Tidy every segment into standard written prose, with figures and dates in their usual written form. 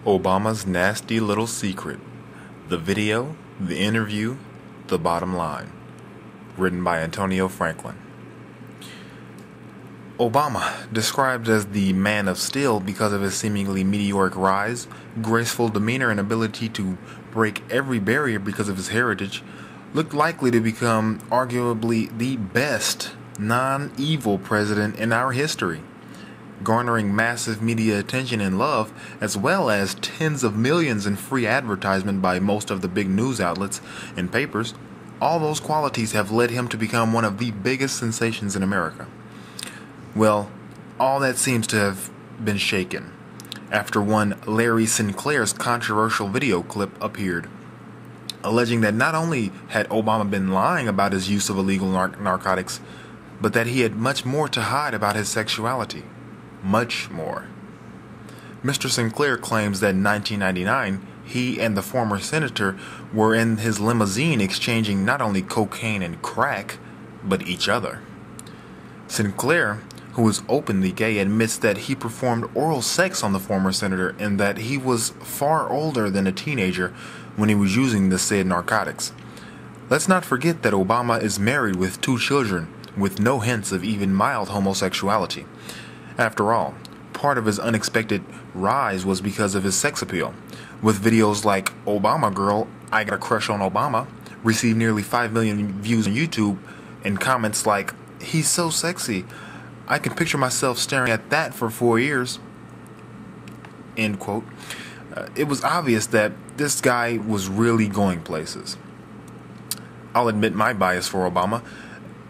Obama's nasty little secret. The video, the interview, the bottom line. Written by Antonio Franklin. Obama, described as the man of steel because of his seemingly meteoric rise, graceful demeanor, and ability to break every barrier because of his heritage, looked likely to become arguably the best non-evil president in our history, garnering massive media attention and love, as well as tens of millions in free advertisement by most of the big news outlets and papers. All those qualities have led him to become one of the biggest sensations in America. Well, all that seems to have been shaken after one Larry Sinclair's controversial video clip appeared, alleging that not only had Obama been lying about his use of illegal narcotics, but that he had much more to hide about his sexuality. Much more. Mr. Sinclair claims that in 1999, he and the former senator were in his limousine exchanging not only cocaine and crack, but each other. Sinclair, who is openly gay, admits that he performed oral sex on the former senator and that he was far older than a teenager when he was using the said narcotics. Let's not forget that Obama is married with 2 children, with no hints of even mild homosexuality. After all, part of his unexpected rise was because of his sex appeal, with videos like Obama Girl, I Got a Crush on Obama, received nearly 5 million views on YouTube, and comments like, he's so sexy, I can picture myself staring at that for 4 years. End quote. It was obvious that this guy was really going places. I'll admit my bias for Obama.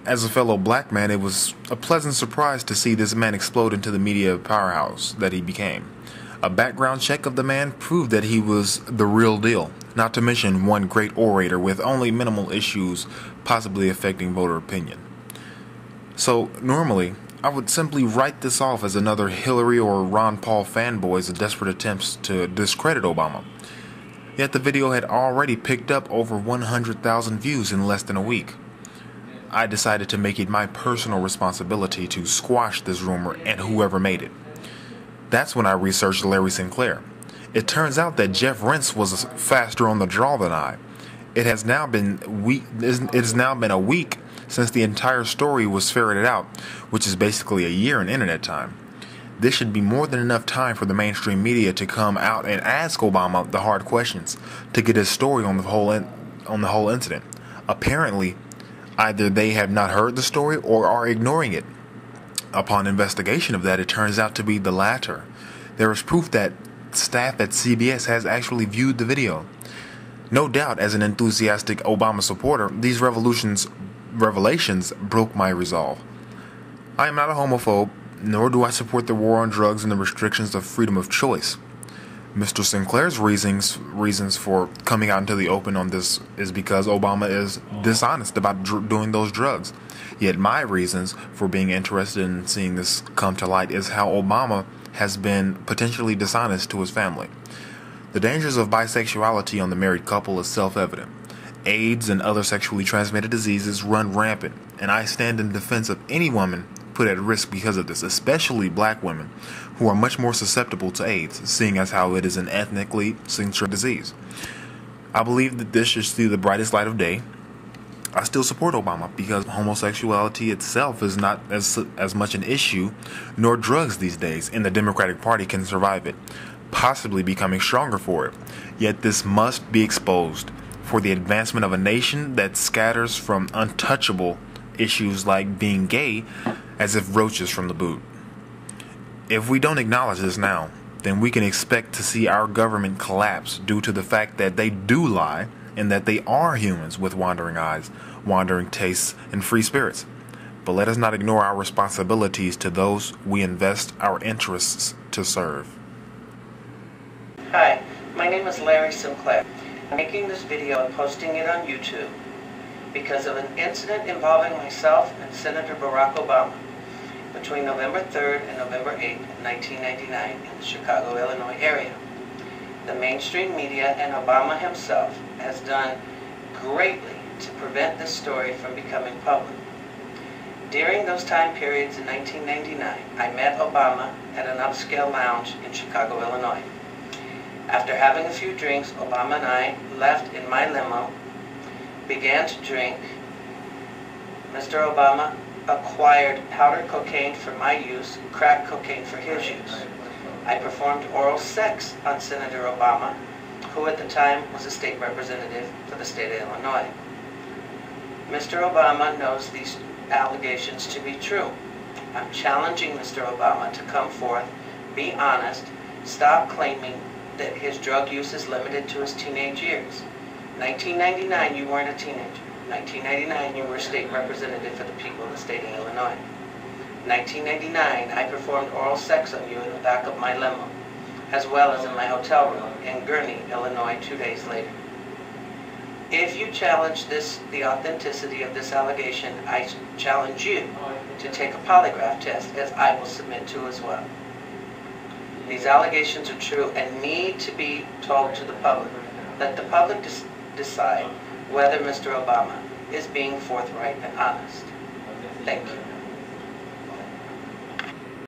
As a fellow black man, it was a pleasant surprise to see this man explode into the media powerhouse that he became. A background check of the man proved that he was the real deal, not to mention one great orator with only minimal issues possibly affecting voter opinion. So, normally, I would simply write this off as another Hillary or Ron Paul fanboy's desperate attempts to discredit Obama. Yet the video had already picked up over 100,000 views in less than a week. I decided to make it my personal responsibility to squash this rumor and whoever made it. That's when I researched Larry Sinclair. It turns out that Jeff Rentz was faster on the draw than I. It has now been a week since the entire story was ferreted out, which is basically a year in internet time. This should be more than enough time for the mainstream media to come out and ask Obama the hard questions to get his story on the whole incident. Apparently, either they have not heard the story or are ignoring it. Upon investigation of that, it turns out to be the latter. There is proof that staff at CBS has actually viewed the video. No doubt, as an enthusiastic Obama supporter, these revelations broke my resolve. I am not a homophobe, nor do I support the war on drugs and the restrictions of freedom of choice. Mr. Sinclair's reasons for coming out into the open on this is because Obama is dishonest about doing those drugs. Yet my reasons for being interested in seeing this come to light is how Obama has been potentially dishonest to his family. The dangers of bisexuality on the married couple is self-evident. AIDS and other sexually transmitted diseases run rampant, and I stand in defense of any woman put at risk because of this, especially black women, who are much more susceptible to AIDS, seeing as how it is an ethnically censored disease. I believe that this should see the brightest light of day. I still support Obama because homosexuality itself is not as much an issue, nor drugs these days, and the Democratic Party can survive it, possibly becoming stronger for it. Yet this must be exposed for the advancement of a nation that scatters from untouchable issues like being gay as if roaches from the boot. If we don't acknowledge this now, then we can expect to see our government collapse due to the fact that they do lie and that they are humans with wandering eyes, wandering tastes, and free spirits. But let us not ignore our responsibilities to those we invest our interests to serve. Hi, my name is Larry Sinclair. I'm making this video and posting it on YouTube because of an incident involving myself and Senator Barack Obama between November 3rd and November 8th, 1999 in the Chicago, Illinois area. The mainstream media and Obama himself has done greatly to prevent this story from becoming public. During those time periods in 1999, I met Obama at an upscale lounge in Chicago, Illinois. After having a few drinks, Obama and I left in my limo, began to drink. Mr. Obama acquired powdered cocaine for my use, crack cocaine for his use. I performed oral sex on Senator Obama, who at the time was a state representative for the state of Illinois. Mr. Obama knows these allegations to be true. I'm challenging Mr. Obama to come forth, be honest, stop claiming that his drug use is limited to his teenage years. 1999, you weren't a teenager. 1999, you were a state representative for the people of the state of Illinois. 1999, I performed oral sex on you in the back of my limo, as well as in my hotel room in Gurnee, Illinois, 2 days later. If you challenge the authenticity of this allegation, I challenge you to take a polygraph test, as I will submit to as well. These allegations are true and need to be told to the public. Let the public decide whether Mr. Obama is being forthright and honest. Thank you.